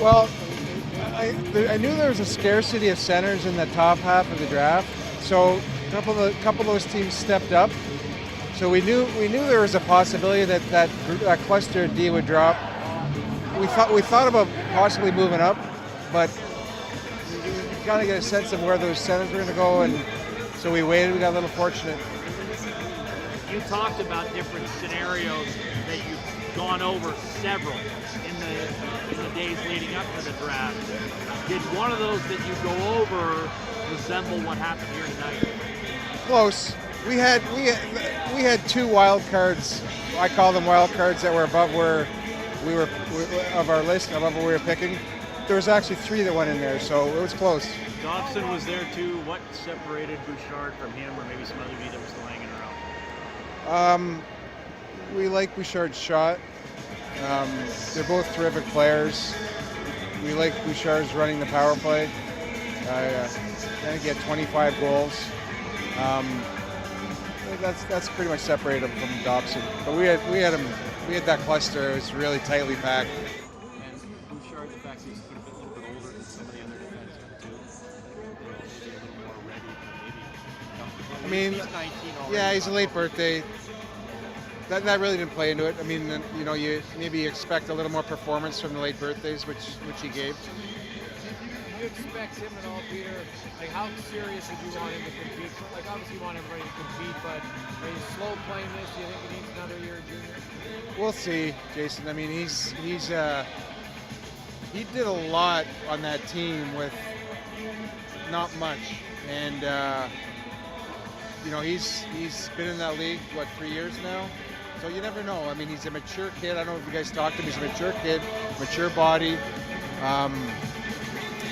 Well, I knew there was a scarcity of centers in the top half of the draft, so a couple of those teams stepped up. So we knew there was a possibility that cluster D would drop. We thought about possibly moving up, but you kind of get a sense of where those centers were going to go, and so we waited. We got a little fortunate. You talked about different scenarios that you've gone over several in the days leading up to the draft. Did one of those that you go over resemble what happened here tonight? Close. We had two wild cards. I call them wild cards that were above where we were of our list, above where we were picking. There was actually three that went in there, so it was close. Dobson was there too. What separated Bouchard from him, or maybe some other V that was still hanging around? We like Bouchard's shot. They're both terrific players. We like Bouchard's running the power play. I think he had 25 goals. That's pretty much separated him from Dobson. But we had that cluster. It was really tightly packed. And Bouchard, the fact that he's a little bit older than some of the other defensemen too, maybe a little more ready. I mean, he's 19 already. yeah, he's a late birthday. That really didn't play into it. I mean, you maybe expect a little more performance from the late birthdays, which he gave. Do you expect him at all, Peter? Like, how serious would you want him to compete? Like, obviously you want everybody to compete, but are you slow playing this? Do you think he needs another year of junior? We'll see, Jason. I mean, he did a lot on that team with not much, and he's been in that league 3 years now. So you never know. I mean, he's a mature kid. I don't know if you guys talked to him. He's a mature kid, mature body.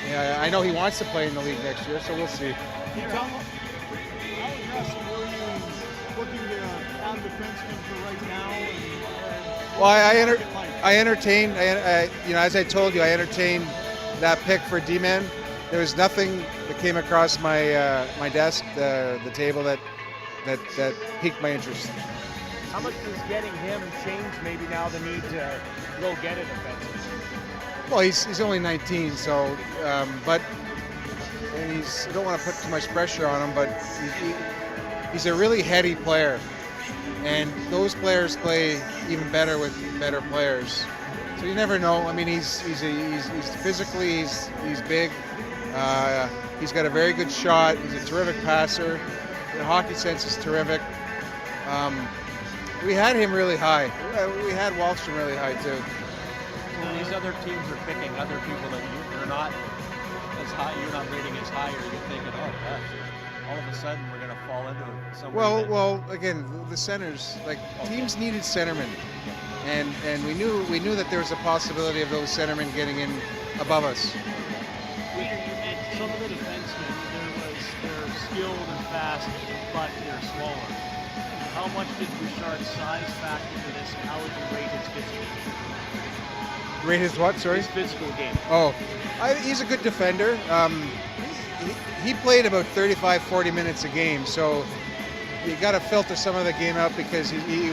Yeah, I know he wants to play in the league next year, so we'll see. How aggressive were you looking to add defensemen for right now? Well, I entertained. As I told you, I entertained that pick for D-man. There was nothing that came across my my desk, the table that piqued my interest. How much does getting him change maybe now the need to go get a defenseman? Well, he's only 19, so but I don't want to put too much pressure on him, but he's a really heady player, and those players play even better with better players. So you never know. I mean, he's physically he's big. He's got a very good shot. He's a terrific passer. The hockey sense is terrific. We had him really high. We had Wallstrom really high too. Well, these other teams are picking other people that you're not as high. You're not rating as high, or you're thinking, oh gosh, all of a sudden we're going to fall into somewhere. Well, again, the centers, teams needed centermen, and we knew that there was a possibility of those centermen getting in above us. And some of the defensemen, they're skilled and fast, but they're smaller. How much did Bouchard's size factor into this, and how would you rate his physical game? Rate his what? Sorry. His physical game. Oh, he's a good defender. He played about 35-40 minutes a game, so you got to filter some of the game out because he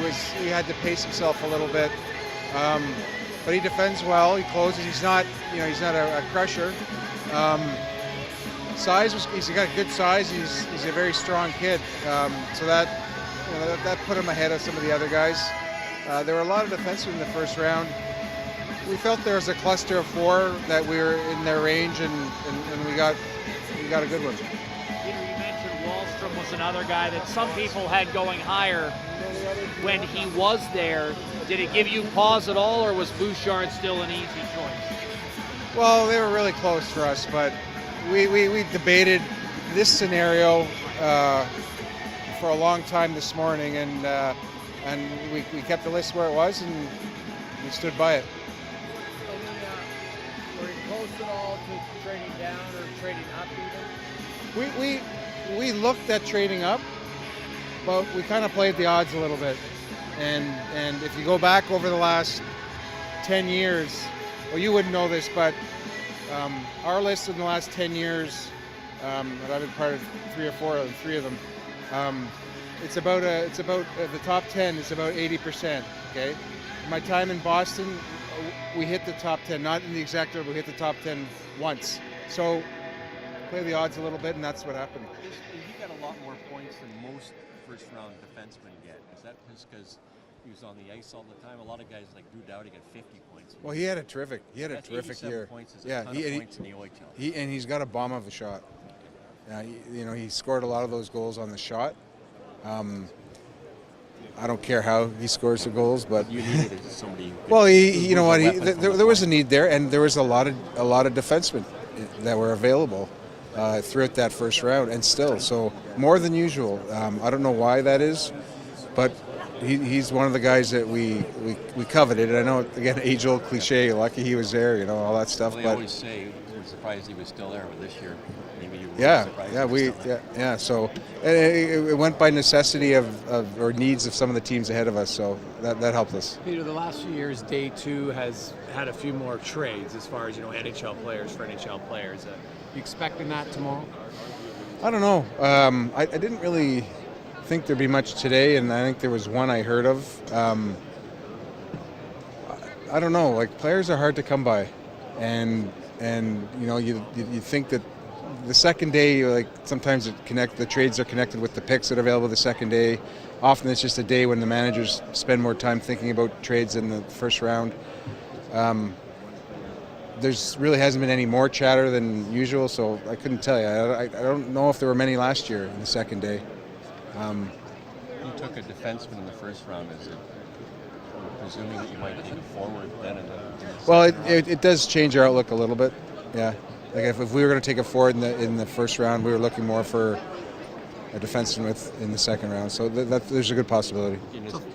had to pace himself a little bit. But he defends well. He closes. He's not a crusher. He's got good size. He's a very strong kid. So that put him ahead of some of the other guys. There were a lot of defensemen in the first round. We felt there was a cluster of four that we were in their range, and we got a good one. Peter, you mentioned Wallstrom was another guy that some people had going higher when he was there. Did it give you pause at all, or was Bouchard still an easy choice? Well, they were really close for us, but we debated this scenario for a long time this morning, and we kept the list where it was, and we stood by it. Were you close at all to trading down or trading up even? We looked at trading up, but we kind of played the odds a little bit. And if you go back over the last 10 years, well, you wouldn't know this, but our list in the last 10 years, that I've been part of three of them. It's about the top 10. It's about 80%. Okay, my time in Boston, we hit the top 10, not in the exact order, we hit the top 10 once. So play the odds a little bit, and that's what happened. He got a lot more points than most first-round defensemen get. Is that just because he was on the ice all the time? A lot of guys like Drew Doughty got 50 points. Well, he had a terrific year. Points is a Yeah, ton of points in the OHL. He's got a bomb of a shot. He scored a lot of those goals on the shot. I don't care how he scores the goals, but you needed somebody. Well, there was a need there, and there was a lot of defensemen that were available throughout that first round, and still, so more than usual. I don't know why that is, but he's one of the guys that we coveted. And I know, again, age-old cliche, lucky he was there, all that stuff. Well, they always say we're surprised he was still there, but this year maybe you were surprised. So it went by necessity or needs of some of the teams ahead of us, so that helped us. Peter, the last few years, Day 2 has had a few more trades as far as NHL players for NHL players. You expecting that tomorrow? I don't know. I didn't really think there'd be much today, and I think there was one I heard of. I don't know. Like, players are hard to come by, and you think that the second day, like, sometimes the trades are connected with the picks that are available the second day. Often it's just a day when the managers spend more time thinking about trades in the first round. There's really hasn't been any more chatter than usual, so I couldn't tell you. I don't know if there were many last year in the second day. You took a defenseman in the first round. Is it presuming that you might take a forward then? Well, it does change our outlook a little bit. Yeah, like if we were going to take a forward in the first round, we were looking more for a defenseman in the second round. So there's a good possibility.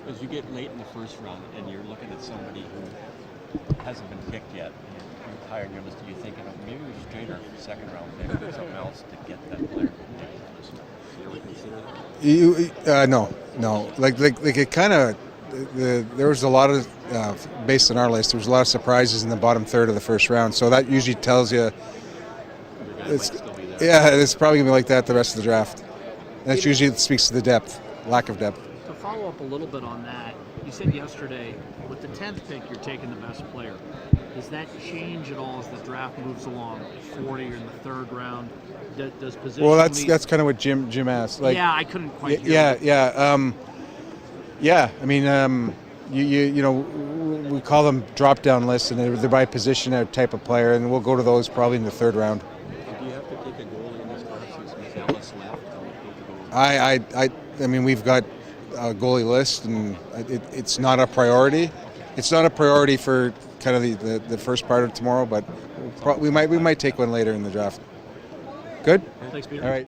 As you get late in the first round and you're looking at somebody who hasn't been picked yet, you're higher on your list, are you thinking, maybe we should trade our second round pick or something else to get that player? Do you ever consider that? No. Like it kind of. There was a lot of, based on our list, there was a lot of surprises in the bottom third of the first round. So that usually tells you, it's probably going to be like that the rest of the draft. And that usually speaks to the depth, lack of depth. To follow up a little bit on that, you said yesterday, with the 10th pick, you're taking the best player. Does that change at all as the draft moves along? 40 or in the third round? Does position? Well, that's kind of what Jim asked. Like, I couldn't quite hear. Yeah. I mean, we call them drop-down lists, and they're by position or type of player, and we'll go to those probably in the third round. Do you have to take a goalie in this class since Ellis left? I mean, we've got a goalie list, and it's not a priority. It's not a priority for kind of the first part of tomorrow, but we might take one later in the draft. Good? Thanks, Peter. All right.